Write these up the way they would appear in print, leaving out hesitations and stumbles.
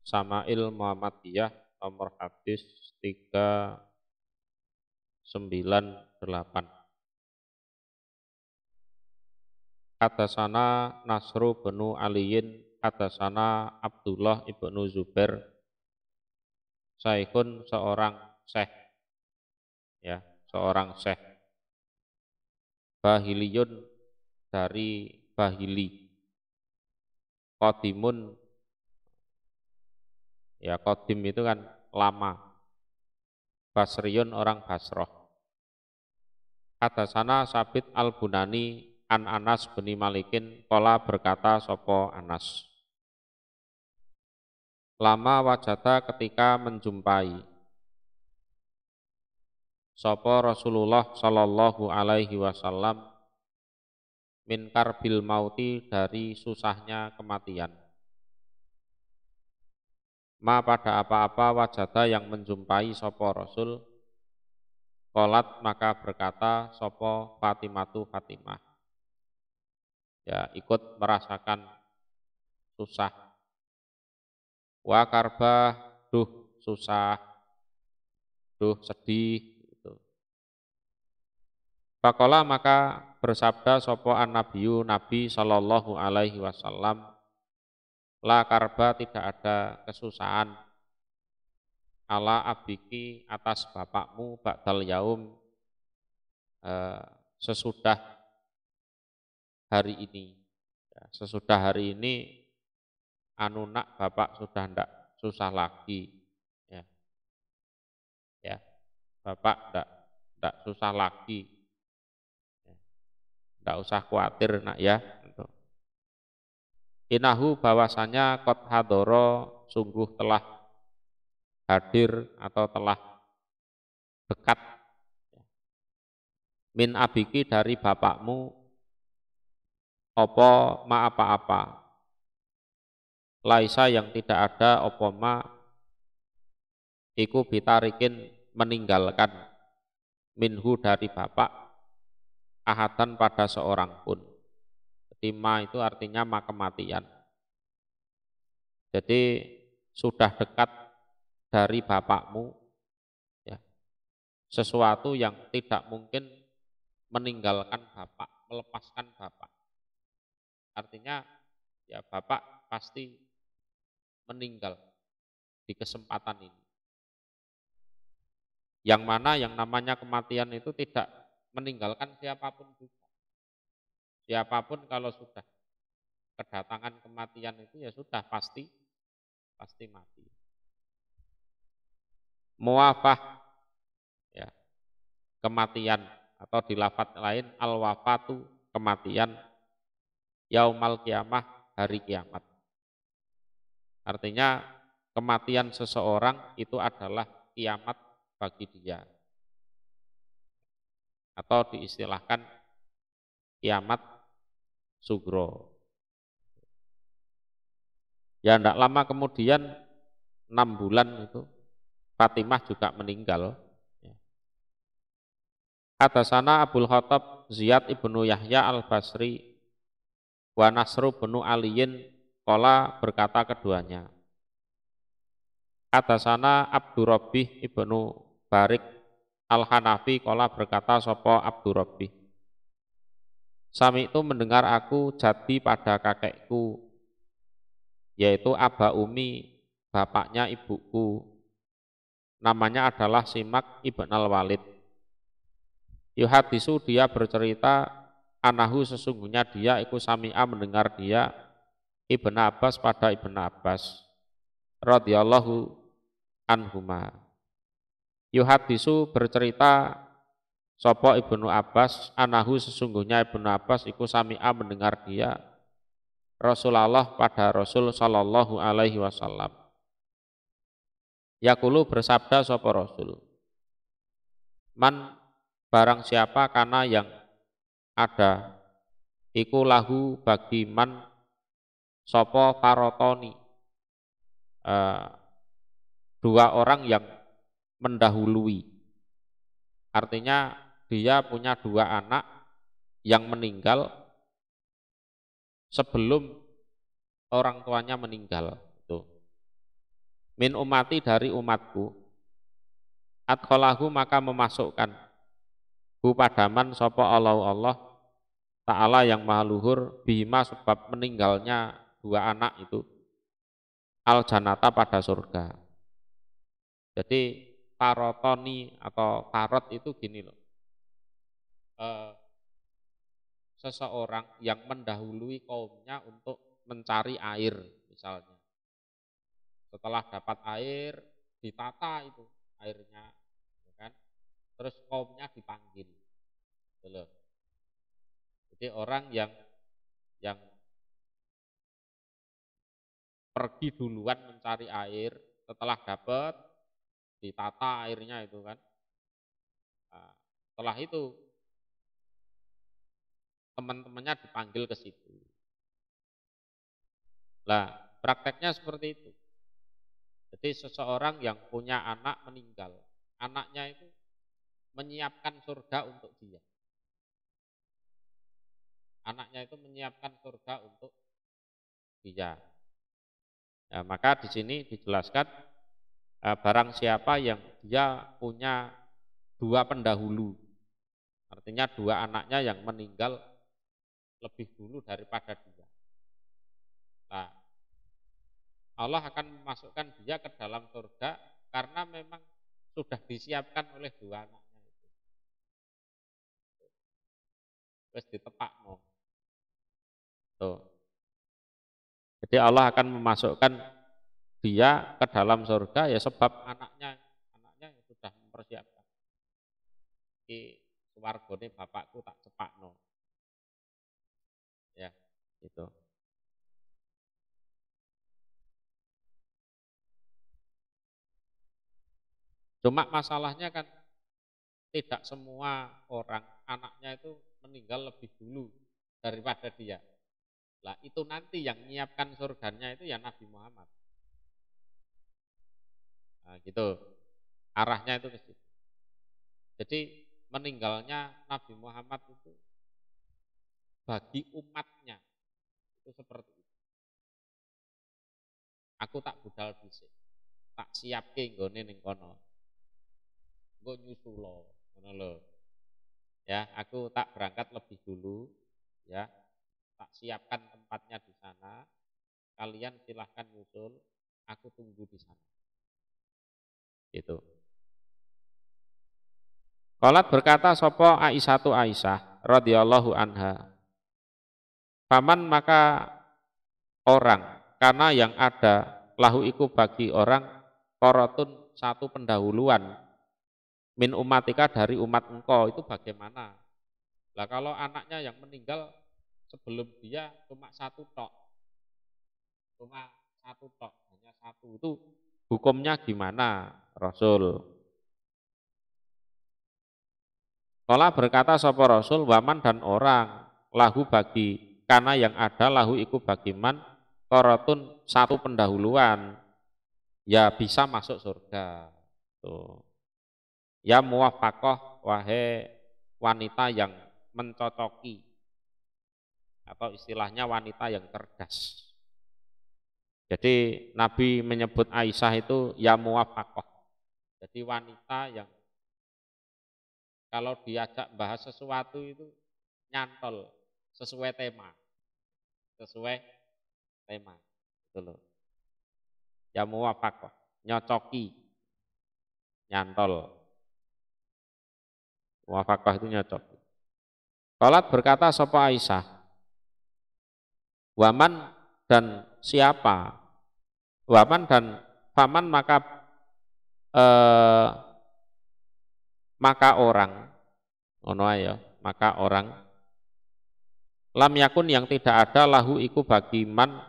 Sama'il Muhammadiyah nomor hadis 398. Hadasana Nasru bin Aliyin, hadasana Abdullah ibnu Zubair, Syekhun seorang syekh, ya, seorang syekh. Bahiliyun dari Bahili. Qadimun, ya qadim itu kan lama. Basriyun orang Basroh. Hadasana Sabit al-Bunani an Anas bin Malikin qala berkata sopo Anas. Lama wajada ketika menjumpai sopo Rasulullah sallallahu alaihi wasallam min karbil mauti, dari susahnya kematian. Ma pada apa-apa wajada yang menjumpai sopo Rasul, qolat maka berkata sopo Fatimatu Fatimah, ya ikut merasakan susah. Wa karbah, duh susah, duh sedih gitu. Faqala maka bersabda sopo an-nabiyyu Nabi sallallahu alaihi wasallam, la karba tidak ada kesusahan, ala abiki atas bapakmu ba'dal yaum, sesudah hari ini, ya, sesudah hari ini anu nak bapak sudah ndak susah lagi, ya, ya bapak ndak susah lagi, ya, ndak usah khawatir nak ya. Inahu bahwasanya kot hadoro sungguh telah hadir atau telah dekat, min abiki dari bapakmu, opo ma apa-apa, laisa yang tidak ada, opo ma iku bitarikin meninggalkan, minhu dari bapak, ahadan pada seorang pun. Jadi ma itu artinya ma kematian. Jadi sudah dekat dari bapakmu, ya, sesuatu yang tidak mungkin meninggalkan bapak, melepaskan bapak. Artinya ya bapak pasti meninggal di kesempatan ini. Yang mana yang namanya kematian itu tidak meninggalkan siapapun juga. Siapapun kalau sudah kedatangan kematian itu ya sudah pasti mati. Muwafah, ya, kematian, atau di lafadz lain al-wafatu, kematian, yaumal kiamah, hari kiamat. Artinya kematian seseorang itu adalah kiamat bagi dia, atau diistilahkan kiamat sugro. Ya tidak lama kemudian 6 bulan itu Fatimah juga meninggal. Hadasana Abul Khattab Ziyad ibnu Yahya al-Basri wa Nasru bin Aliyin qala berkata keduanya. Hadasana Abdurrabbih ibnu Barik al-Hanafi qala berkata sapa Abdurrabbih, Sami itu mendengar aku jadi pada kakekku, yaitu Aba Umi, bapaknya ibuku, namanya adalah Simak ibn al-Walid. Yuhadisu, dia bercerita, anahu sesungguhnya dia iku sami'a mendengar dia, Ibn Abbas pada Ibn Abbas radhiyallahu anhuma. Yuhadisu bercerita sopo Ibnu Abbas, anahu sesungguhnya Ibnu Abbas iku sami'a mendengar dia, Rasulullah pada Rasul sallallahu alaihi wasallam. Yaqulu bersabda sopo Rasul, man barang siapa kana yang ada, iku lahu bagi man sopo farotoni, dua orang yang mendahului. Artinya dia punya dua anak yang meninggal sebelum orang tuanya meninggal. Tuh. min umati dari umatku, adkhalahu maka memasukkan hu padaman sapa Allah Ta'ala yang maha luhur bima sebab meninggalnya dua anak itu al janata pada surga. Jadi parotoni atau parot itu gini loh, seseorang yang mendahului kaumnya untuk mencari air misalnya. Setelah dapat air, ditata itu airnya, ya kan? Terus kaumnya dipanggil, gitu loh. Jadi orang yang pergi duluan mencari air, setelah dapat ditata airnya itu kan. Nah, setelah itu teman-temannya dipanggil ke situ. Lah, prakteknya seperti itu. Jadi seseorang yang punya anak meninggal, anaknya itu menyiapkan surga untuk dia. Anaknya itu menyiapkan surga untuk dia. Ya, maka di sini dijelaskan barang siapa yang dia punya dua pendahulu, artinya dua anaknya yang meninggal lebih dulu daripada dia. Nah, Allah akan memasukkan dia ke dalam surga karena memang sudah disiapkan oleh dua anaknya itu. Terus ditepakno. Tuh. Jadi Allah akan memasukkan dia ke dalam surga ya sebab anaknya sudah mempersiapkan. Di swargane bapakku tak cepakno. Ya, gitu. Cuma masalahnya kan tidak semua orang anaknya itu meninggal lebih dulu daripada dia. Lah itu nanti yang menyiapkan surganya itu ya Nabi Muhammad. Nah, gitu. Arahnya itu ke situ. Jadi meninggalnya Nabi Muhammad itu bagi umatnya itu seperti itu. Aku tak budal dhisik. Tak siapke nggone ning kono. Engko nyusulo, ngono lho. Ya, aku tak berangkat lebih dulu, ya. Tak siapkan tempatnya di sana. Kalian silahkan nyusul, aku tunggu di sana. Gitu. Qalat berkata sapa Aisyah radhiyallahu anha. Paman maka orang, karena yang ada lahu iku bagi orang korotun satu pendahuluan min umatika dari umat engkau itu bagaimana? Lah kalau anaknya yang meninggal sebelum dia cuma satu tok, hanya satu itu hukumnya gimana Rasul? Kala berkata sapa Rasul waman dan orang lahu bagi karena yang ada lahu iku bagi man korotun satu pendahuluan ya bisa masuk surga. Tuh. Ya muwafakoh wahai wanita yang mencocoki atau istilahnya wanita yang cerdas. Jadi Nabi menyebut Aisyah itu ya muwafakoh. Jadi wanita yang kalau diajak bahas sesuatu itu nyantol sesuai tema. Sesuai tema. Itu loh. Ya muwafakoh, nyocoki. Nyantol. Muwafakoh itu nyocoki. Qalat berkata sapa Aisyah, waman dan siapa? Waman dan faman maka orang ngono ya, maka orang lam yakun yang tidak ada lahu iku bagi man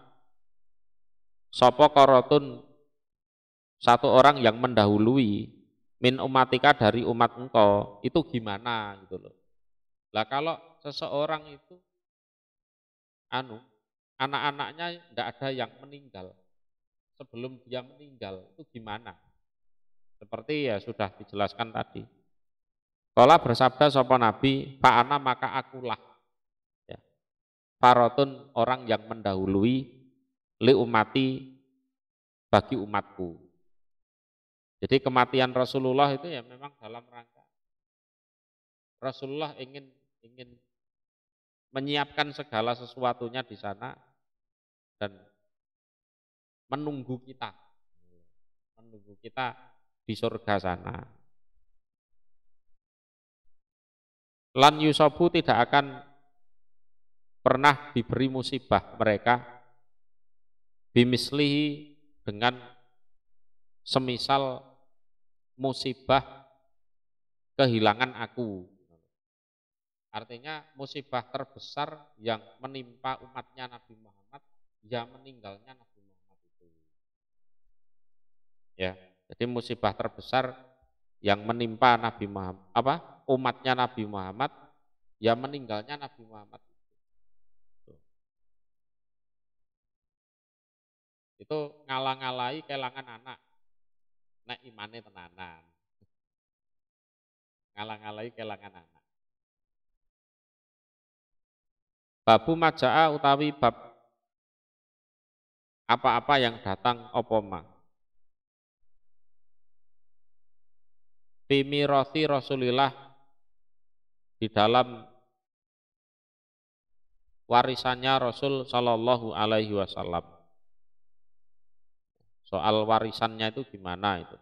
sapa korotun satu orang yang mendahului min umatika dari umat engkau itu gimana gitu loh. Lah kalau seseorang itu anak-anaknya tidak ada yang meninggal sebelum dia meninggal itu gimana? Seperti ya sudah dijelaskan tadi. Kala bersabda sapa Nabi, fa'ana maka akulah. Ya. Farotun orang yang mendahului li umati bagi umatku. Jadi kematian Rasulullah itu ya memang dalam rangka Rasulullah ingin menyiapkan segala sesuatunya di sana dan menunggu kita di surga sana. Lan yusobu tidak akan pernah diberi musibah mereka bimislihi dengan semisal musibah kehilangan aku. Artinya musibah terbesar yang menimpa umatnya Nabi Muhammad ya meninggalnya Nabi Muhammad itu. Ya, jadi musibah terbesar yang menimpa Nabi Muhammad umatnya Nabi Muhammad ya meninggalnya Nabi Muhammad itu ngalang-alai kelangan anak nek imane tenanan, ngalang-alai kelangan anak. Babu majaa utawi bab apa-apa yang datang opoma Fimiroti Rasulillah di dalam warisannya Rasul Shallallahu Alaihi Wasallam. Soal warisannya itu gimana itu?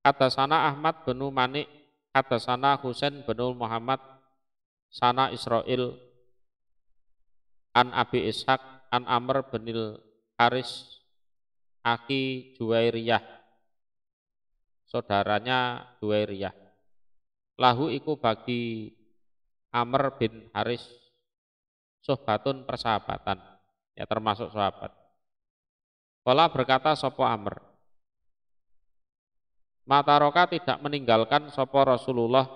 Hadasana Ahmad bin Manik, hadasana Husain bin Muhammad, sana Israil, an Abi Ishaq, an Amr bin Haris, Aki Juwairiyah, saudaranya Juwairiyah. Lahu iku bagi Amr bin Haris sohbatun persahabatan, ya termasuk sahabat. Kala berkata sopo Amr, Mataroka tidak meninggalkan sopo Rasulullah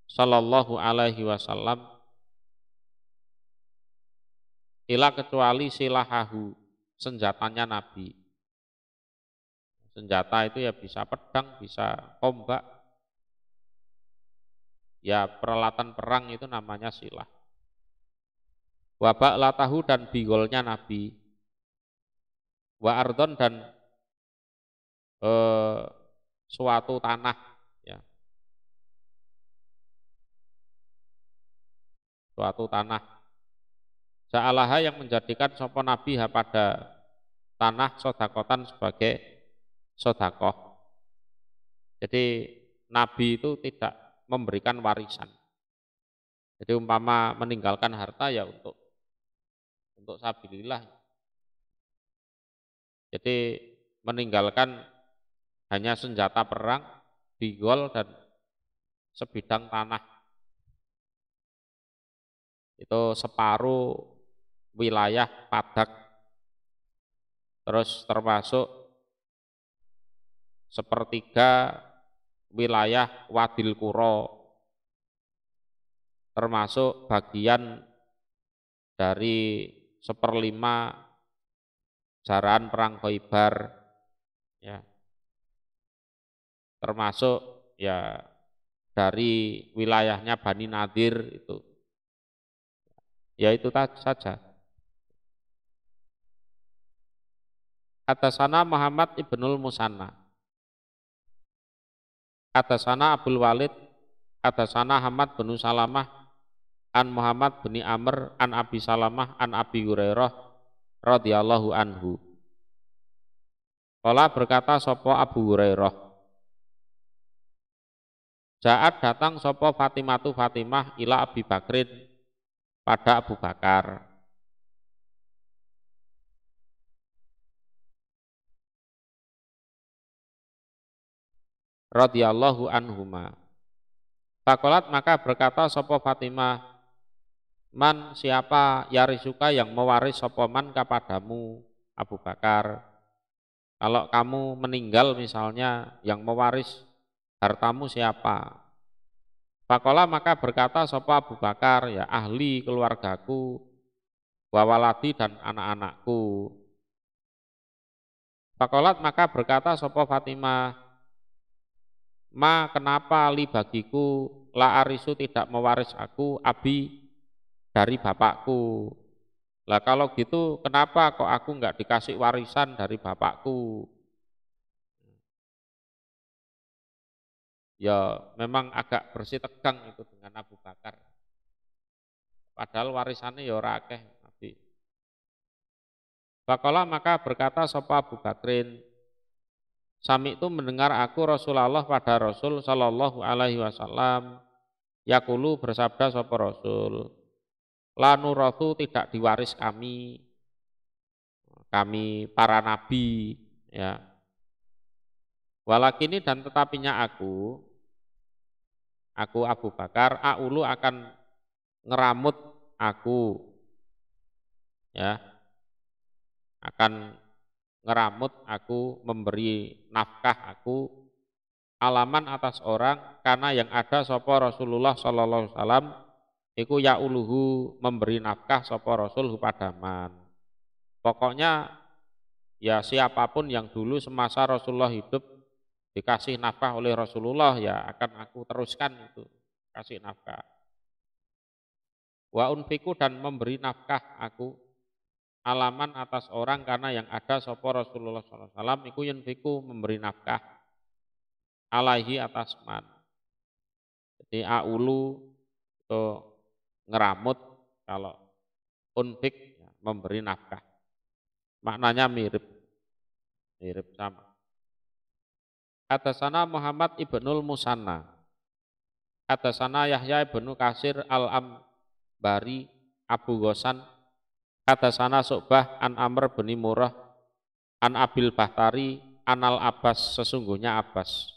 Sallallahu Alaihi Wasallam ila kecuali silahahu senjatanya Nabi. Senjata itu ya bisa pedang, bisa tombak. Ya peralatan perang itu namanya silah. Wabak latahu dan bigolnya Nabi. Wa ardon dan suatu tanah, ya. Suatu tanah. Ja'alaha yang menjadikan sopo Nabi pada tanah sodakotan sebagai sodakoh. Jadi Nabi itu tidak memberikan warisan. Jadi umpama meninggalkan harta ya untuk sabilillah. Jadi meninggalkan hanya senjata perang, bigol dan sebidang tanah. Itu separuh wilayah Padak. Terus termasuk sepertiga wilayah Wadil Kuro. Termasuk bagian dari 1/5 jaran perang Khaibar, ya. Termasuk ya dari wilayahnya Bani Nadir itu. Ya itu saja. Hadasana Muhammad ibnul Musanna. Hadasana Abdul Walid. Hadasana Hamad bin Salamah. An Muhammad bin Amr. An Abi Salamah. An Abi Hurairah radhiyallahu anhu. Kala berkata sopo Abu Hurairah. Ja'at datang sopo Fatimah ila Abi Bakrin pada Abu Bakar. Radhiyallahu anhuma. Fakolat maka berkata sopo Fatimah, man siapa yarisuka yang mewaris sopo man kepadamu Abu Bakar. Kalau kamu meninggal misalnya yang mewaris hartamu siapa? Fakola maka berkata sopo Abu Bakar, ya ahli keluargaku, wawaladi dan anak-anakku. Fakolat maka berkata sopo Fatimah, ma kenapa li bagiku la arisu tidak mewaris aku abi dari bapakku. Lah kalau gitu kenapa kok aku nggak dikasih warisan dari bapakku? Ya memang agak bersih tegang itu dengan Abu Bakar. Padahal warisannya ya ora akeh Nabi. Faqala maka berkata sapa Abu Bakrin, sami itu mendengar aku Rasulullah pada Rasul sallallahu alaihi wasallam yaqulu bersabda sapa Rasul, la nurathu tidak diwaris kami para nabi ya. Walakini dan tetapinya aku Abu Bakar aulu akan ngeramut aku ya, akan ngeramut aku, memberi nafkah aku alaman atas orang karena yang ada sapa Rasulullah sallallahu alaihi wasallam iku yauluhu memberi nafkah sapa Rasul padaman. Pokoknya ya siapapun yang dulu semasa Rasulullah hidup dikasih nafkah oleh Rasulullah ya akan aku teruskan itu kasih nafkah. Wa unfiku dan memberi nafkah aku alaman atas orang karena yang ada sapa Rasulullah sallallahu alaihi wasallam iku yunfiku memberi nafkah alaihi atas man. Jadi aulu itu ngeramut, kalau unfik ya, memberi nafkah. Maknanya mirip sama. Hadasana Muhammad ibnul Musanna. Hadasana Yahya ibnu Kasir al-Ambari Abu Ghosan. Hadasana Su'bah an Amr bin Murrah an Abil Bahtari anal Abbas sesungguhnya Abbas.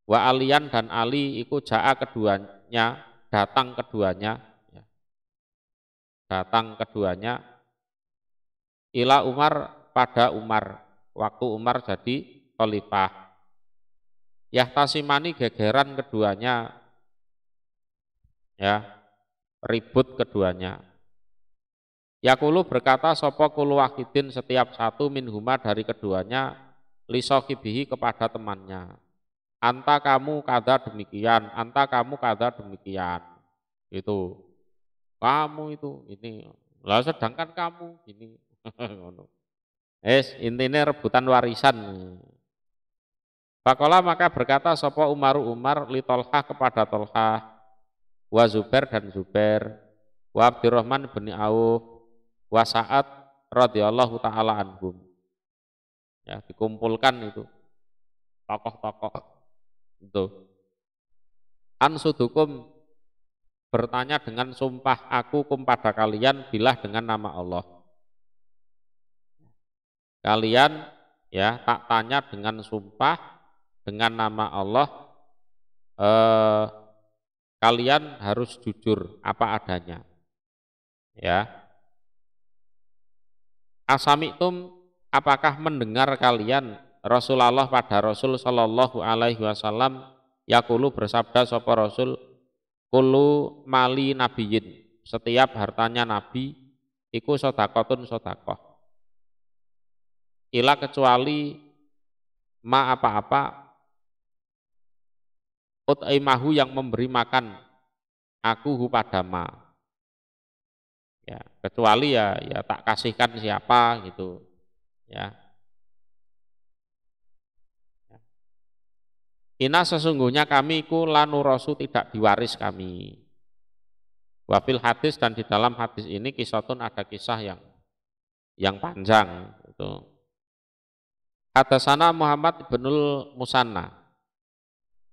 Wa Alian dan Ali iku ja'a keduanya, datang keduanya ya. Datang keduanya ila Umar pada Umar, waktu Umar jadi khalifah. Yahtasimani gegeran keduanya ya, ribut keduanya. Yaqulu berkata sapa kullu wahidin setiap satu minhuma dari keduanya lisohibihi kepada temannya. Anta kamu kada demikian, anta kamu kada demikian. Itu. Kamu itu ini. Lah sedangkan kamu gini. Intinya rebutan warisan. Faqala maka berkata sapa Umar li Tolhah kepada Tolhah, wa Zubair dan Zubair, wa Abdurrahman bin Auf, wa Sa'ad radhiyallahu taala anhum. Ya, dikumpulkan itu tokoh-tokoh itu. Ansudukum bertanya dengan sumpah aku pada kalian bilah dengan nama Allah. Kalian ya tak tanya dengan sumpah dengan nama Allah, kalian harus jujur apa adanya. Ya. Asami'tum apakah mendengar kalian Rasulullah pada Rasul sallallahu alaihi wasallam yaqulu bersabda sapa Rasul, kullu mali nabiyyin, setiap hartanya nabi iku sedekahun sedekah. Ila kecuali ma apa-apa utaimahu yang memberi makan aku pada ma. Ya, kecuali ya tak kasihkan siapa gitu. Ya. Ina sesungguhnya kami ku lanurasu tidak diwaris kami. Wafil hadis dan di dalam hadis ini kisatun ada kisah yang panjang itu. Hadasana Muhammad ibnul Musanna.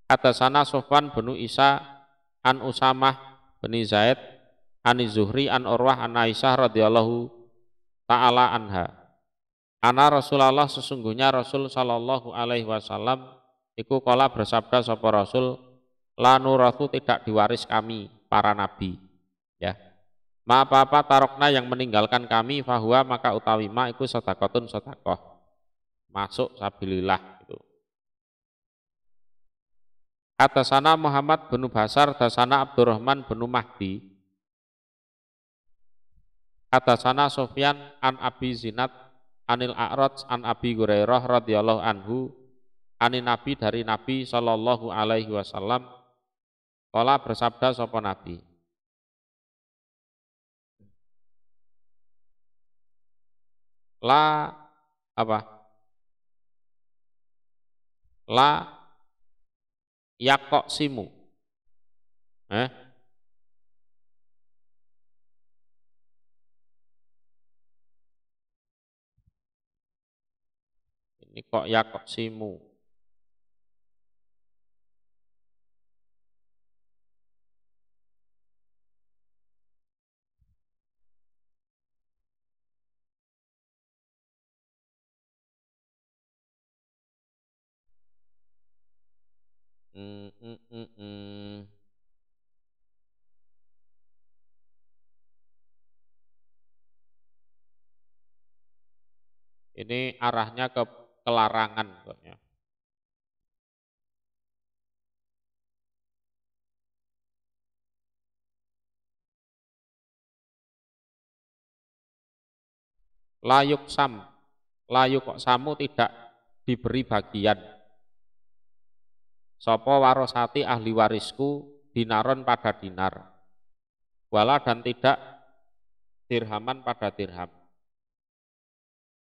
Hadasana Sufyan bin Isa an Usamah bin Zaid an Zuhri an Urwah an Aisyah radhiyallahu taala anha. Ana Rasulullah sesungguhnya Rasul sallallahu alaihi wasallam iku kala bersabda sapa Rasul, la nurathu tidak diwaris kami para nabi. Ya. Ma apa-apa tarokna yang meninggalkan kami fahuwa maka utawi ma iku sedekahun sedekah. Masuk sabilillah itu. Hadasana Muhammad bin Basar, hadasana Abdurrahman bin Mahdi. Hadasana Sufyan an Abi Zinad anil A'raj an Abi Hurairah radhiyallahu anhu anin Nabi dari Nabi sallallahu alaihi wasallam qala bersabda sapa Nabi. La apa? La yakok simu. Ini kok yakok simu. Ini arahnya ke kelarangan pokoknya. Layuk sam, layuk kok samu tidak diberi bagian. Sopo warosati ahli warisku dinaron pada dinar. Wala dan tidak dirhaman pada dirham.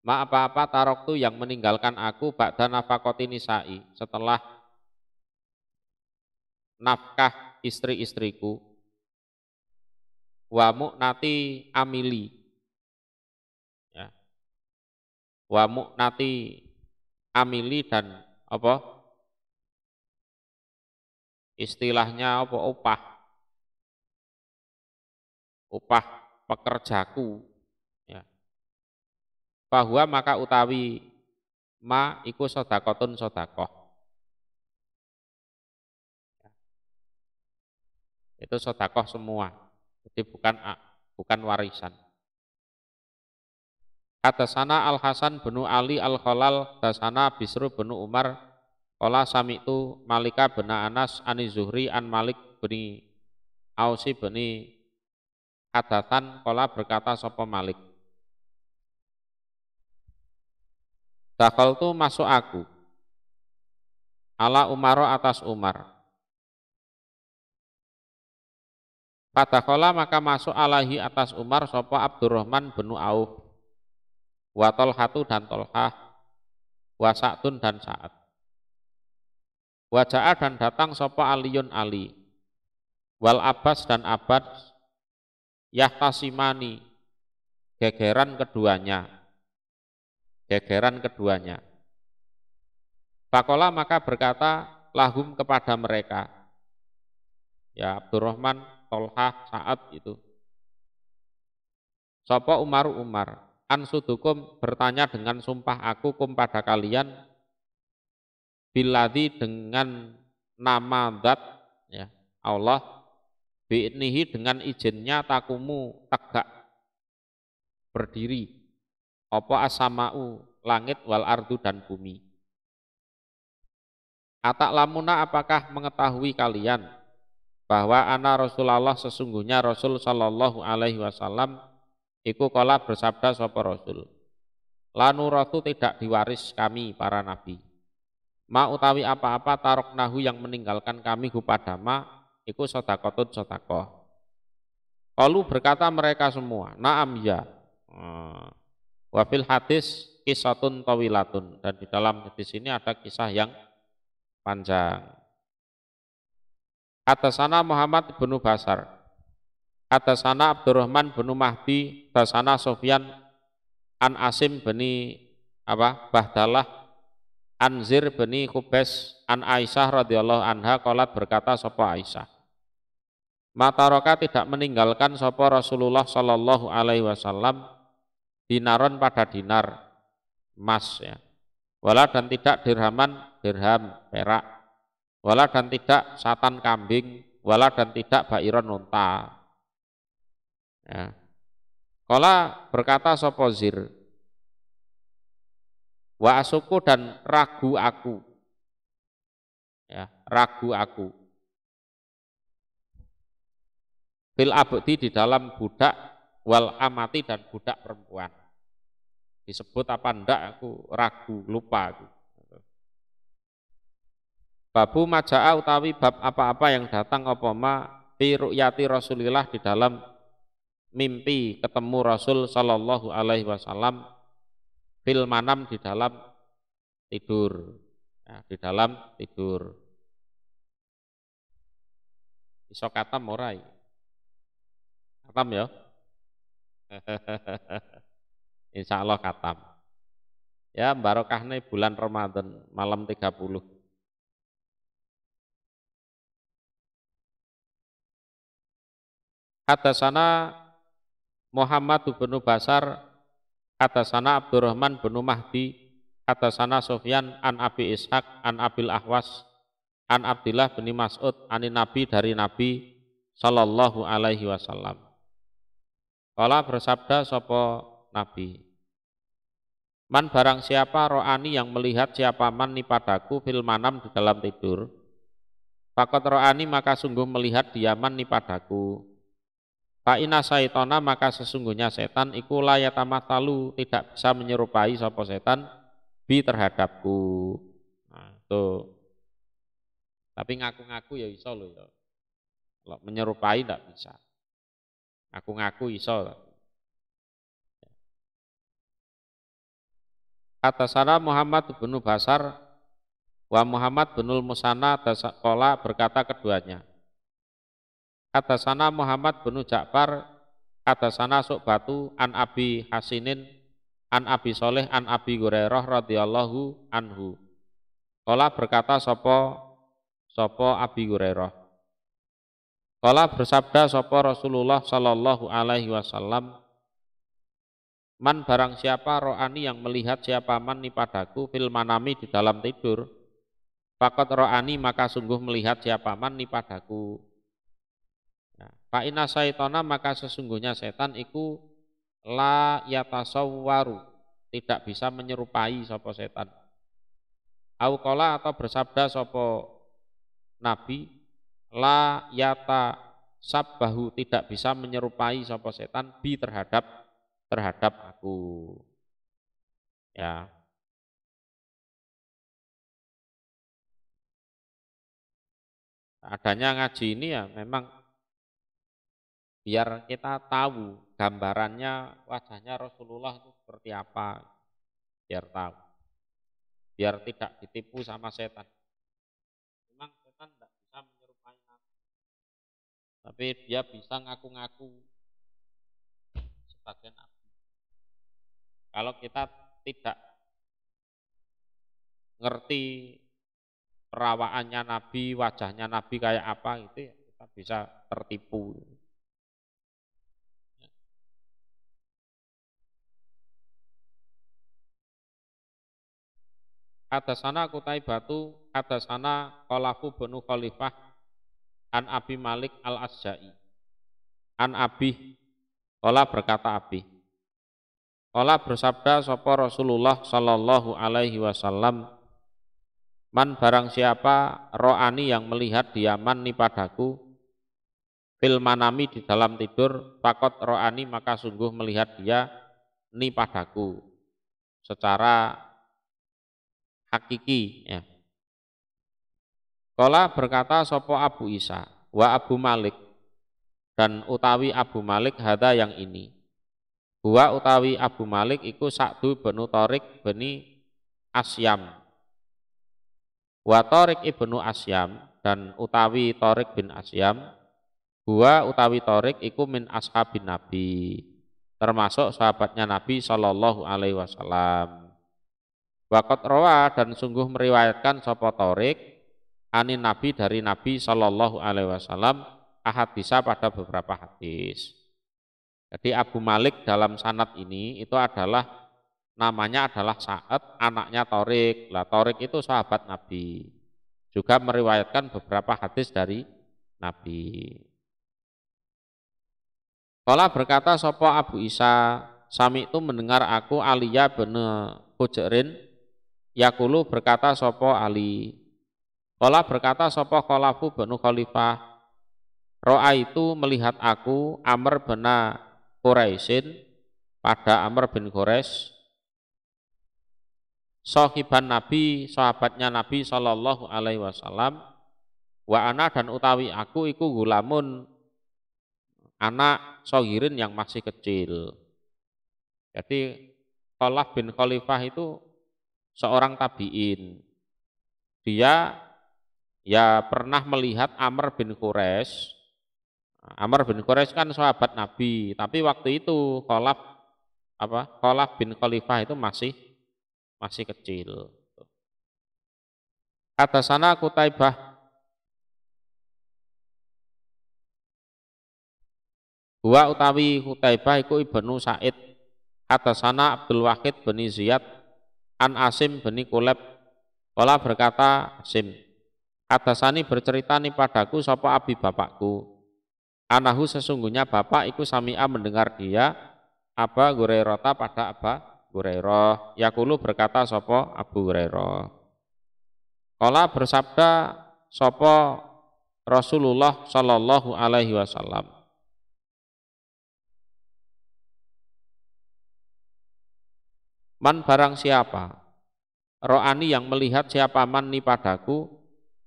Ma apa-apa taroktu yang meninggalkan aku ba'da nafakoti nisa'i, setelah nafkah istri-istriku. Wa mu'nati amili, ya. Wa mu'nati amili dan apa? Istilahnya apa? Upah pekerjaku, ya. Bahwa maka utawi ma iku sodakotun sodakoh. Itu sodakoh semua, jadi bukan warisan. Hadasana Al Hasan bin Ali Al Khalal, hadasana Bisru bin Umar, qala sami'tu Malika bin Anas ani Zuhri an Malik bin Ausi bin Hadatan, qala berkata sapa Malik, dakhaltu masuk aku ala Umaro atas Umar. Fadakhala maka masuk alaihi atas Umar sapa Abdurrahman bin Auf, wa Tolhatu dan Tolhah, wa Sa'dun dan Sa'ad. Wa ja'a dan datang sapa Aliyun Ali, wal Abbas dan Abbas, yahtasimani gegeran keduanya. Fakola maka berkata lahum kepada mereka, ya Abdurrahman, Tolhah, Sa'ad itu. Sapa Umar, ansudukum bertanya dengan sumpah aku kum pada kalian, billadzi dengan nama zat, ya Allah, bi'nihi dengan izinnya takumu tegak berdiri, apa asama'u langit wal ardu dan bumi. Atak lamuna apakah mengetahui kalian bahwa ana Rasulullah sesungguhnya Rasul sallallahu alaihi wasallam iku kala bersabda sapa Rasul, lanuratu tidak diwaris kami para nabi, ma utawi apa-apa taroknahu yang meninggalkan kami kepada ma iku sodakotun sodakoh. Qalu berkata mereka semua, na'am ya. Wa fil hadis kisatun tawilatun, dan di dalam hadis ini ada kisah yang panjang. Hadasana Muhammad bin Basar, hadasana Abdurrahman bin Mahdi, hadasana Sofyan an Asim bin Bahdalah an Zir bin Khubes an Aisyah radhiyallahu anha qalat berkata sapa Aisyah, Mataroka tidak meninggalkan sapa Rasulullah sallallahu alaihi wasallam dinaron pada dinar emas, ya. Wala dan tidak dirhaman dirham perak, wala dan tidak satan kambing, wala dan tidak bairon unta. Ya. Kala berkata sapa Zir, wa asuku dan ragu aku, ya, ragu aku, fil abdi di dalam budak, wal amati dan budak perempuan. Disebut apa ndak aku ragu, lupa aku. Babu maja'a utawi bab apa-apa yang datang apa ma fi ru'yati Rasulillah di dalam mimpi ketemu Rasul sallallahu alaihi wasallam fil manam di dalam tidur. Ya, di dalam tidur. Iso katam ora iki? Katam ya? Insya Allah katam. Ya barokahnya bulan Ramadan malam 30. Hadasana Muhammad bin Basar, hadasana Abdurrahman bin Mahdi, hadasana Sufyan an Abi Ishaq an Abil Ahwas an Abdillah bin Mas'ud anin Nabi dari Nabi sallallahu alaihi wasallam. Kala bersabda sapa Nabi, man barang siapa ro'ani yang melihat siapa man ni padaku fil manam di dalam tidur, fakot ro'ani maka sungguh melihat dia man ni padaku. Fa inna syaitana maka sesungguhnya setan iku la yatamatsalu tidak bisa menyerupai sapa setan bi terhadapku. Nah, itu. Tapi ngaku-ngaku ya iso lho ya. Kalau menyerupai tidak bisa. Ngaku-ngaku iso. Hadasana Muhammad bin Basar wa Muhammad bin Musanna qala berkata keduanya. Hadasana Muhammad bin Ja'far, hadasana Su'batu an Abi Hasinin an Abi Soleh an Abi Hurairah radhiyallahu anhu. Qala berkata sapa Abi Hurairah. Qala bersabda sapa Rasulullah sallallahu alaihi wasallam, man barang siapa ro'ani yang melihat siapa man ni padaku fil manami di dalam tidur, faqad ro'ani maka sungguh melihat siapa man ni padaku. Fa inna syaitana maka sesungguhnya setan iku la yatasawwaru tidak bisa menyerupai sapa setan. Au qala atau bersabda sapa Nabi la yata sabbahu tidak bisa menyerupai sapa setan bi terhadap aku. Ya. Adanya ngaji ini ya memang biar kita tahu gambarannya wajahnya Rasulullah itu seperti apa, biar tahu, biar tidak ditipu sama setan. Memang setan tidak bisa menyerupai Nabi, tapi dia bisa ngaku-ngaku sebagai Nabi. Kalau kita tidak ngerti perawaannya Nabi, wajahnya Nabi kayak apa, itu ya kita bisa tertipu. Hadasana Qutaibatu, hadasana Qalafu bin Khalifah an Abi Malik al-Asja'i an Abi, qala berkata Abi, qala bersabda sapa Rasulullah sallallahu alaihi wasallam, man barang siapa ro'ani yang melihat diaman ni padaku fil manami di dalam tidur, fakot ro'ani maka sungguh melihat dia ni padaku secara hakiki ya. Qala berkata sapa Abu Isa wa Abu Malik dan utawi Abu Malik hada yang ini. Huwa utawi Abu Malik iku Sa'du bin Tariq bin Asyam. Wa Tariq ibnu Asyam dan utawi Tariq bin Asyam, huwa utawi Tariq iku min ashabin Nabi, termasuk sahabatnya Nabi sallallahu alaihi wasallam. Waqat rawa dan sungguh meriwayatkan sapa Tariq anin Nabi dari Nabi sallallahu alaihi wasallam ahadisa pada beberapa hadis. Jadi Abu Malik dalam sanad ini itu adalah namanya adalah Sa'ad, anaknya Tariq. Lah Tariq itu sahabat Nabi. Juga meriwayatkan beberapa hadis dari Nabi. Qala berkata sapa Abu Isa, sami itu mendengar aku Aliyah bin Hujrin yaqulu berkata sapa Ali. Qala berkata sapa Khalafu bin Khalifah, ro'a itu melihat aku Amr bin Quraisyin pada Amr bin Quraisy, sahiban Nabi, sahabatnya Nabi sallallahu alaihi wasallam, wa ana dan utawi aku iku gulamun, anak sohirin yang masih kecil. Jadi Khalaf bin Khalifah itu seorang tabi'in. Dia ya pernah melihat Amr bin Quraisy. Amr bin Quraisy kan sahabat Nabi, tapi waktu itu Khalaf bin Khalifah itu masih kecil. Kata sana Qutaibah, huwa utawi Qutaibah iku Ibnu Sa'id. Kata sana Abdul Wahid bin Ziyad an Asim bin Kuleb. Kala berkata Asim, kata sani bercerita nih padaku sapa abi bapakku. Anahu sesungguhnya bapak iku sami'a mendengar dia Aba Hurairah pada Aba Hurairah. Yakulu berkata sapa Abu Hurairah. Kala bersabda sapa Rasulullah sallallahu alaihi wasallam. Man barang siapa? Ro'ani yang melihat siapa man ni padaku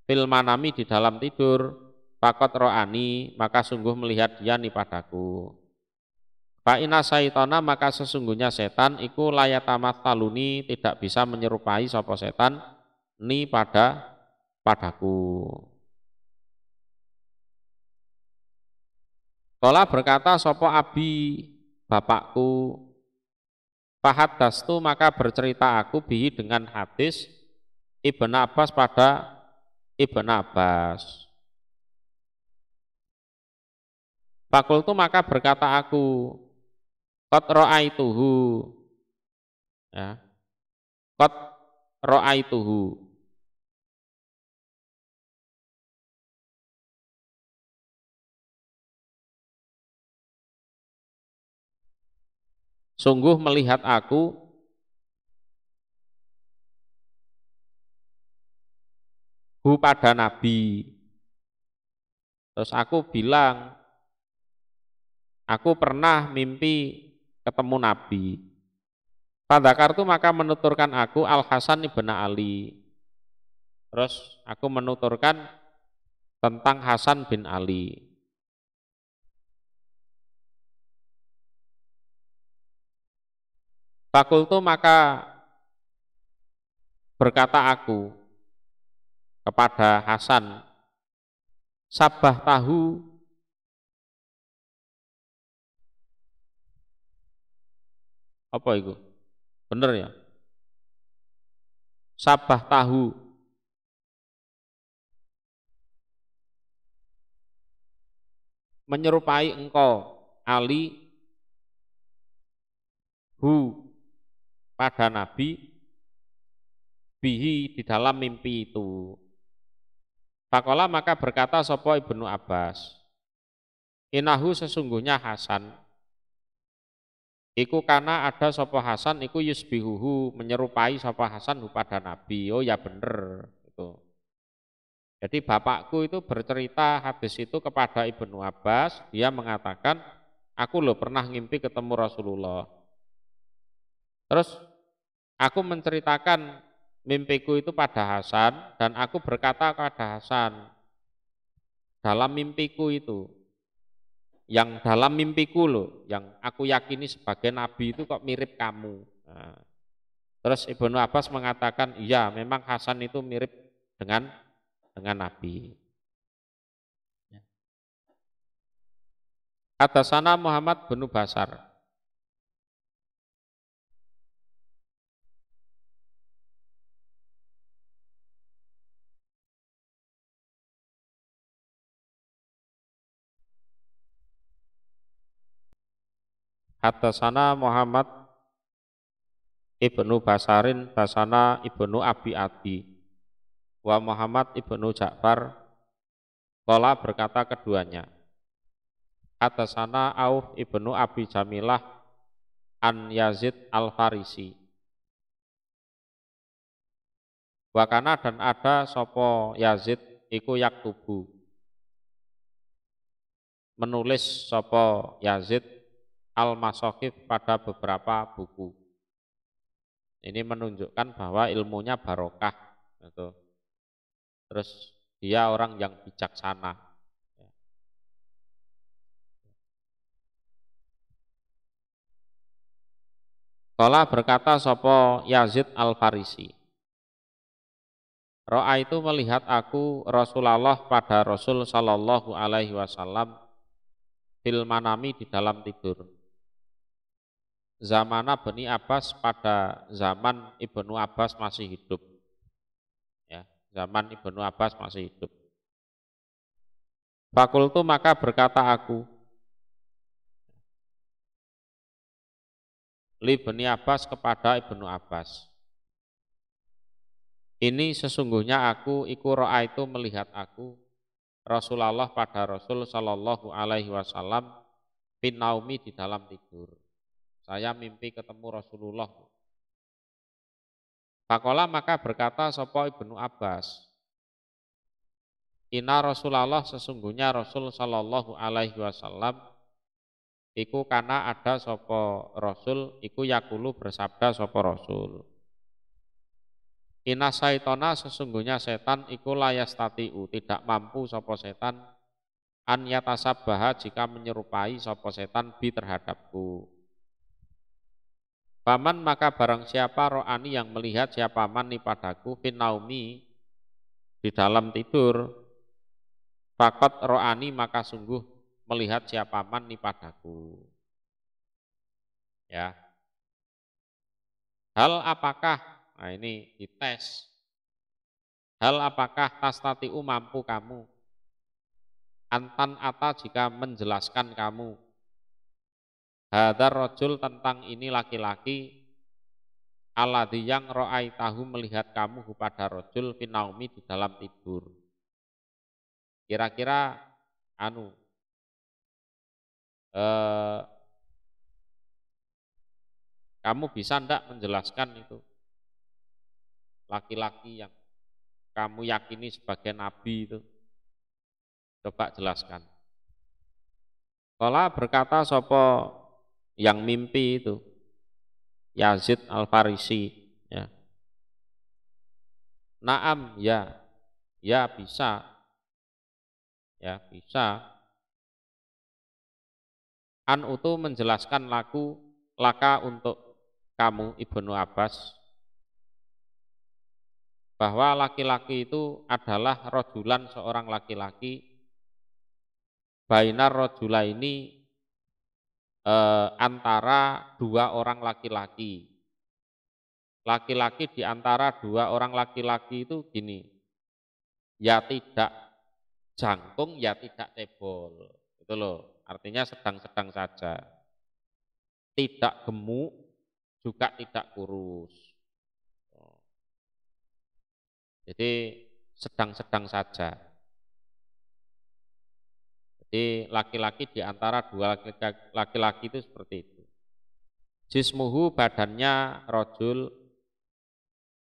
fil manami di dalam tidur, pakot ro'ani maka sungguh melihat dia ni padaku. Fa'ina saitona maka sesungguhnya setan iku layatamat taluni tidak bisa menyerupai sapa setan ni padaku. Kala berkata sapa abi bapakku, fahaddastu maka bercerita aku bihi dengan hadis Ibn Abbas pada Ibn Abbas. Fakultu maka berkata aku, qad ra'aituhu, ya, qad ra'aituhu. Sungguh melihat aku hu pada Nabi. Terus aku bilang, aku pernah mimpi ketemu Nabi. Fadzakartu maka menuturkan aku Al Hasan ibn Ali. Terus aku menuturkan tentang Hasan bin Ali. Fakultu maka berkata aku kepada Hasan, sabah tahu apa itu? Bener ya? Sabah tahu menyerupai engkau Ali hu pada Nabi bihi di dalam mimpi itu. Fakola maka berkata sapa Ibnu Abbas, inahu sesungguhnya Hasan iku karena ada sapa Hasan iku yusbihuhu menyerupai sapa Hasan pada Nabi. Oh ya bener itu. Jadi bapakku itu bercerita hadis itu kepada Ibnu Abbas, dia mengatakan aku loh pernah ngimpi ketemu Rasulullah. Terus aku menceritakan mimpiku itu pada Hasan dan aku berkata kepada Hasan dalam mimpiku itu, yang dalam mimpiku loh, yang aku yakini sebagai nabi itu kok mirip kamu. Nah, terus Ibnu Abbas mengatakan, iya memang Hasan itu mirip dengan nabi. Hadatsana Muhammad bin Basar. Hadatsana Muhammad Ibnu Basarin Basana Ibnu Abi Adi wa Muhammad Ibnu Ja'far qala berkata keduanya. Hadatsana Auf Ibnu Abi Jamilah an Yazid Al-Farisi. Wakana dan ada sopo Yazid iku yaktubu. Menulis sopo Yazid Al-Masokif pada beberapa buku. Ini menunjukkan bahwa ilmunya barokah. Gitu. Terus dia orang yang bijaksana. Qala berkata sapa Yazid Al-Farisi, Ro'a itu melihat aku Rasulullah pada Rasul Sallallahu Alaihi Wasallam fil manami di dalam tidur. Zamana Bani Abbas pada zaman Ibnu Abbas masih hidup. Ya, zaman Ibnu Abbas masih hidup. Fakultu maka berkata aku, li Bani Abbas kepada Ibnu Abbas. Ini sesungguhnya aku iku ro'a itu melihat aku Rasulullah pada Rasul Sallallahu Alaihi Wasallam fin naumi di dalam tidur. Saya mimpi ketemu Rasulullah. Fakola maka berkata sapa Ibnu Abbas, Inna Rasulullah sesungguhnya Rasul Sallallahu Alaihi Wasallam iku kana ada sapa Rasul iku yakulu bersabda sapa Rasul. Inna saitona sesungguhnya setan iku layastatiu tidak mampu sapa setan an yatasabbaha jika menyerupai sapa setan bi terhadapku. Paman maka barang siapa ro'ani yang melihat siapa man ni padaku fin naumi di dalam tidur, fakot ro'ani maka sungguh melihat siapa man ni padaku. Ya. Hal apakah, nah ini dites. Hal apakah tastatiu mampu kamu antan ata jika menjelaskan kamu hadar rojul tentang ini laki-laki alladzi yang ro'ai tahu melihat kamu pada rojul finaumi di dalam tidur. Kira-kira kamu bisa ndak menjelaskan itu laki-laki yang kamu yakini sebagai nabi itu? Coba jelaskan. Kala berkata sapa yang mimpi itu Yazid Al-Farisi, ya. Naam, ya. Ya bisa. Ya, bisa. An utu menjelaskan laka untuk kamu Ibnu Abbas bahwa laki-laki itu adalah rojulan seorang laki-laki bainar rojula ini antara dua orang laki-laki. Laki-laki di antara dua orang laki-laki itu gini, ya tidak jangkung, ya tidak cebol. Itu loh, artinya sedang-sedang saja. Tidak gemuk, juga tidak kurus. Jadi sedang-sedang saja. Jadi laki-laki di antara dua laki-laki itu seperti itu. Jismuhu badannya rojul,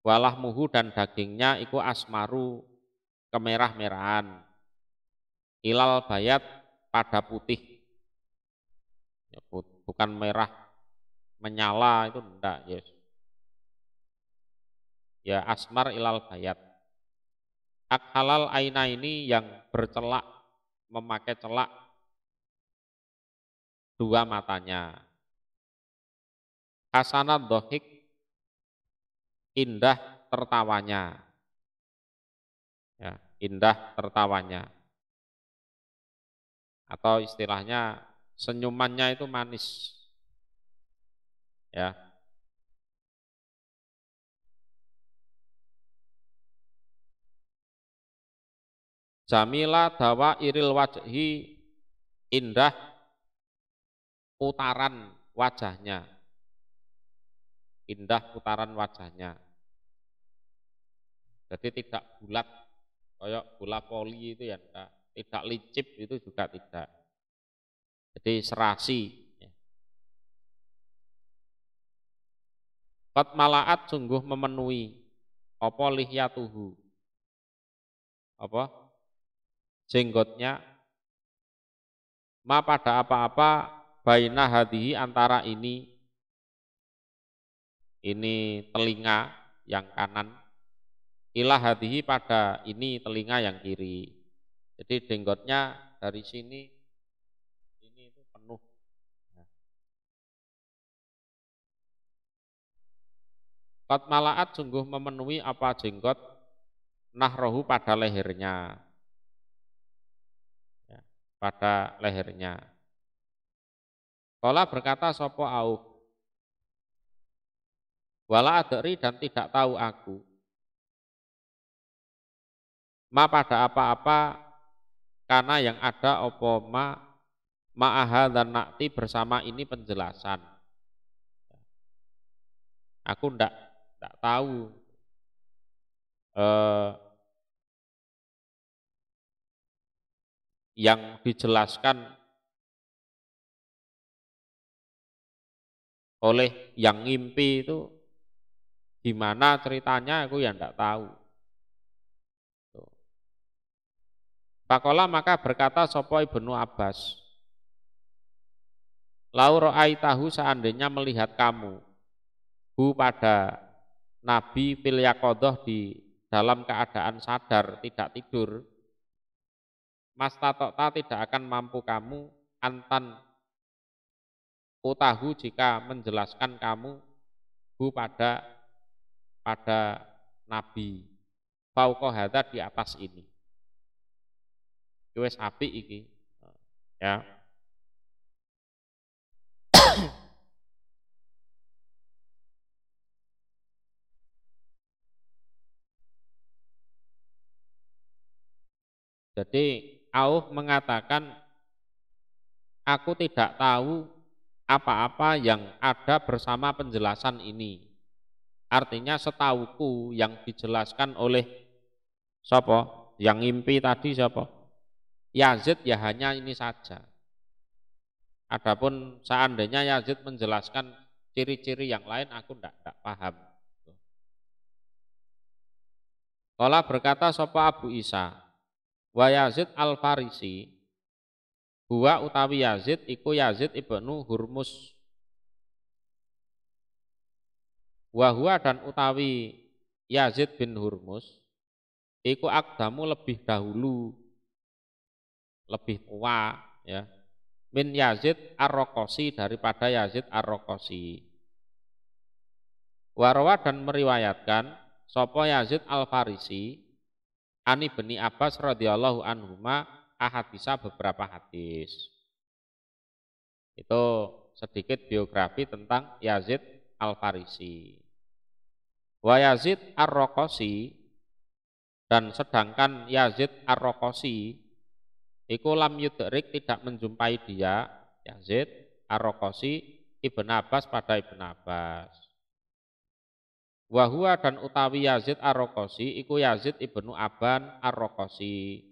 walahmuhu dan dagingnya iku asmaru kemerah-merahan, ilal bayat pada putih, ya, bukan merah menyala itu enggak, yes. Ya asmar ilal bayat. Akhalal aina ini yang bercelak, memakai celak dua matanya. Hasanat dohik, indah tertawanya. Ya, indah tertawanya. Atau istilahnya senyumannya itu manis. Ya. Jamila dawa iril wajhi, indah putaran wajahnya. Indah putaran wajahnya. Jadi tidak bulat, kayak bola voli itu ya enggak. Tidak licip itu juga tidak. Jadi serasi. Qad malaat sungguh memenuhi apa lihyatuhu. Apa? Jenggotnya ma pada apa-apa baina hadihi antara ini telinga yang kanan ilah hadihi pada ini telinga yang kiri. Jadi jenggotnya dari sini ini itu penuh. Qad malaat sungguh memenuhi apa jenggot nahrohu pada lehernya. Ya, pada lehernya. Qala berkata sapa Auf, wala adri dan tidak tahu aku. Ma pada apa-apa karena yang ada opo ma'aha dan nakti bersama ini penjelasan. Aku ndak tahu yang dijelaskan oleh yang ngimpi itu gimana ceritanya, aku ya ndak tahu. Pakola maka berkata sapa Ibnu Abbas, lau ra'aitahu seandainya melihat kamu hu pada Nabi fil yaqadhah di dalam keadaan sadar tidak tidur, mastatokta tidak akan mampu kamu antan utahu jika menjelaskan kamu hu pada Nabi fauqa hadza di atas ini. Wis apik iki. Ya. Jadi Auf mengatakan aku tidak tahu apa-apa yang ada bersama penjelasan ini. Artinya setauku yang dijelaskan oleh siapa? Yang ngimpi tadi siapa? Yazid ya hanya ini saja. Adapun seandainya Yazid menjelaskan ciri-ciri yang lain aku tidak paham. Qala berkata sapa Abu Isa, wa Yazid al-Farisi, huwa utawi Yazid iku Yazid ibnu Hurmus. Wa huwa dan utawi Yazid bin Hurmus iku akdamu lebih dahulu, lebih tua ya. Min Yazid Ar-Raqasi daripada Yazid Ar-Raqasi. Warwa dan meriwayatkan sapa Yazid Al-Farisi ani bani Abbas radhiyallahu anhuma ahadisa beberapa hadis. Itu sedikit biografi tentang Yazid Al-Farisi. Wa Yazid Ar-Raqasi dan sedangkan Yazid Ar-Raqasi iku lam yudrik tidak menjumpai dia Yazid Ar-Raqasi Ibn Abbas pada Ibn Abbas. Wa huwa dan utawi Yazid Ar-Raqasi iku Yazid Ibnu Aban Ar-Raqasi.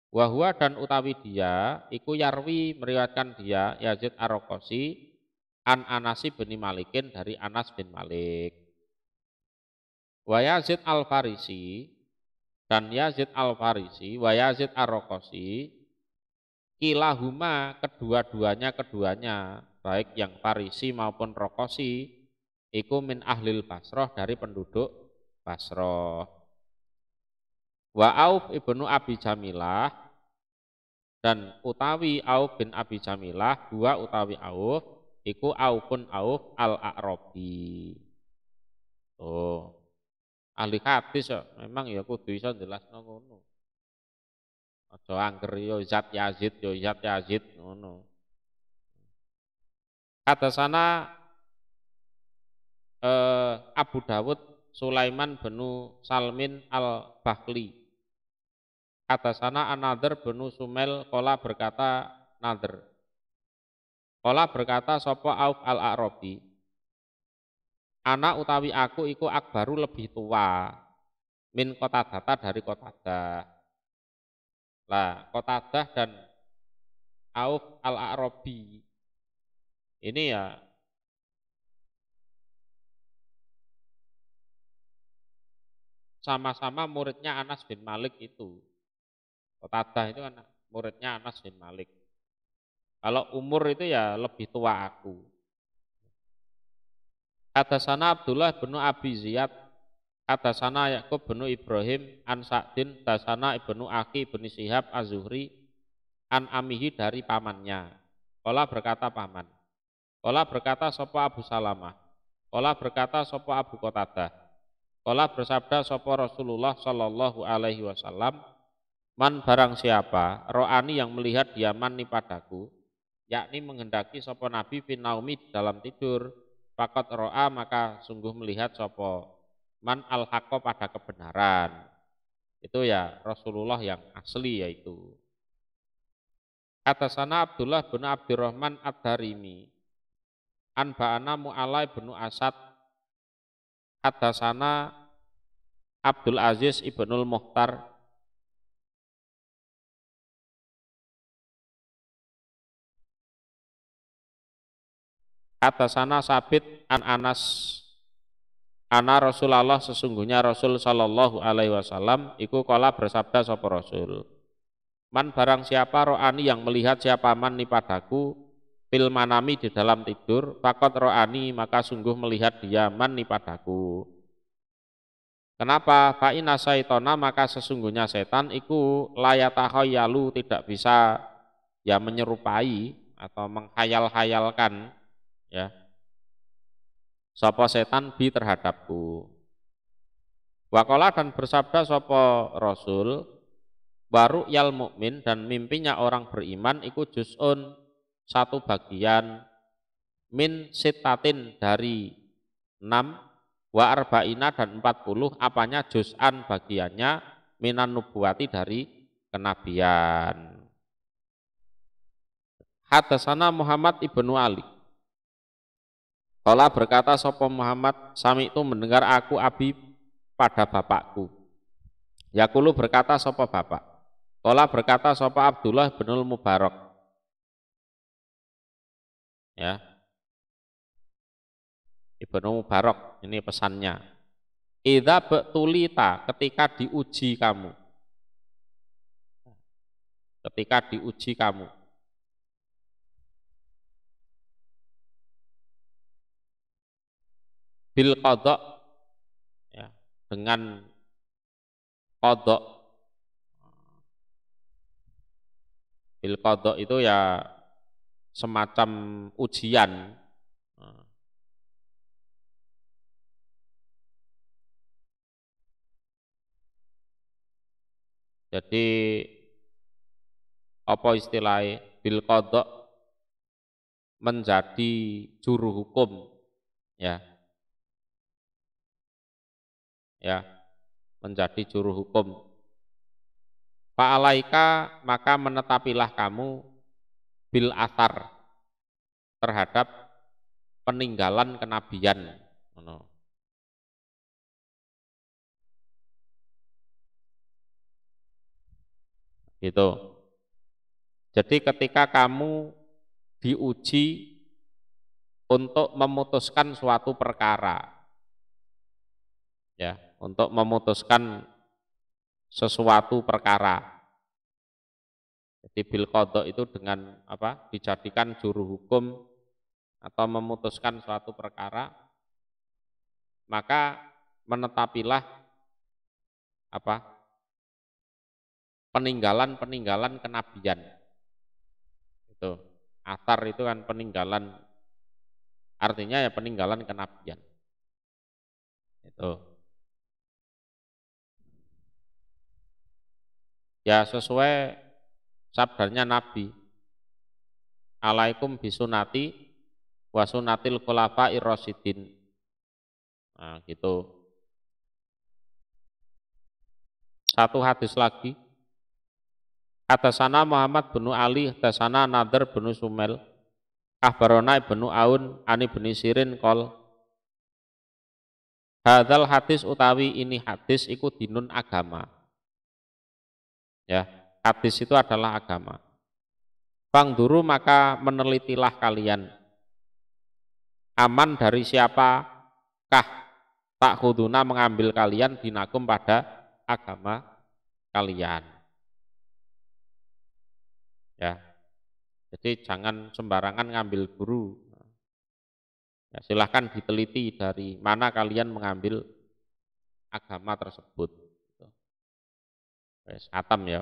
Wa huwa dan utawi dia iku yarwi meriwayatkan dia Yazid Ar-Raqasi an Anas bin Malikin dari Anas bin Malik. Wa Yazid Al-Farisi dan Yazid Al-Farisi wa Yazid Ar-Raqasi kilahuma keduanya baik yang Farisi maupun Raqasi iku min ahlil Basrah dari penduduk Basrah. Wa Auf ibnu Abi Jamilah dan utawi Auf bin Abi Jamilah dua utawi Auf iku Aufun Auf al-A'rabi. Oh. Ahli hadis ya, memang ya kudu iso jelasno ngono. Aja angger yo Zat Yazid ngono. Kata sana Abu Dawud Sulaiman bin Salmin al-Bakhli. Kata sana An-Nadhr bin Sumel qala berkata Nadhr. Qala berkata sapa Auf al-A'rabi. Anak utawi aku iku akbaru lebih tua min Qatadah dari Qatadah. Lah, Qatadah dan Auf al-A'rabi ini ya sama-sama muridnya Anas bin Malik itu. Qatadah itu kan muridnya Anas bin Malik. Kalau umur itu ya lebih tua aku. Hadasana Abdullah bin Abi Ziyad, hadasana Yaqub bin Ibrahim, an Sa'din, hadasana Ibnu Aki bin Syihab Az-Zuhri, an amihi dari pamannya. Qala berkata paman. Qala berkata sapa Abu Salamah. Qala berkata sapa Abu Qatadah. Qala bersabda sapa Rasulullah sallallahu alaihi wasallam, man barang siapa ro'ani yang melihat dia man ni padaku, yakni menghendaki sapa Nabi fin naumi dalam tidur, faqad ro'a maka sungguh melihat sapa man al-haqqa pada kebenaran. Itu ya Rasulullah yang asli yaitu. Atasana Abdullah bin Abdurrahman Ad-Darimi an ba'ana Mu'alai bin Asad. Atasana Abdul Aziz ibnul Muhtar atasana Sabit an Anas ana Rasulullah sesungguhnya Rasul sallallahu alaihi wasallam iku kala bersabda sapa Rasul, man barang siapa ro'ani yang melihat siapa man ni padaku fil manami di dalam tidur, faqad ro'ani maka sungguh melihat dia man ni padaku. Kenapa? Fa inna syaitana maka sesungguhnya setan iku layatakhayyalu tidak bisa ya menyerupai atau menghayal-hayalkan ya sapa setan bi terhadapku. Waqala dan bersabda sapa Rasul, baru yal mukmin dan mimpinya orang beriman iku juz'un satu bagian min sittatin dari 6 wa arba'ina dan 40 apanya juz'an bagiannya minan nubuwati dari kenabian. Hadatsana Muhammad ibnu Ali. Qala berkata sapa Muhammad, sami itu mendengar aku abi pada bapakku. Yaqulu berkata sapa bapak. Qala berkata sapa Abdullah bin Mubarak. Ya. Ibnu Mubarak ini pesannya. Idza betulita ketika diuji kamu. Ketika diuji kamu. Bil qadha ya, dengan qadha. Bil qadha itu ya semacam ujian. Jadi apa istilahnya bil qadha menjadi juru hukum ya. Ya, menjadi juru hukum. Fa'alaika maka menetapilah kamu bil athar terhadap peninggalan kenabian. Gitu. Jadi ketika kamu diuji untuk memutuskan suatu perkara, ya, untuk memutuskan sesuatu perkara. Jadi bil qadha itu dengan apa? Dijadikan juru hukum atau memutuskan suatu perkara, maka menetapilah apa? Peninggalan-peninggalan kenabian. Itu. Athar itu kan peninggalan, artinya ya peninggalan kenabian. Itu. Ya sesuai sabdanya Nabi. Alaikum bisunati wa sunatil khulafa'ir rasyidin. Nah, gitu. Satu hadis lagi. Hadatsana Muhammad bin Ali, hadatsana Nadhr bin Sumail, akhbarana Ibnu Aun ani bin Sirin qol. Hadzal hadis utawi ini hadis iku dinun agama. Ya, hadis itu adalah agama. Fangduru maka menelitilah kalian. Aman dari siapakah tak khuduna mengambil kalian dinakum pada agama kalian. Ya, jadi jangan sembarangan ngambil guru. Ya, silahkan diteliti dari mana kalian mengambil agama tersebut. Wes, atam ya.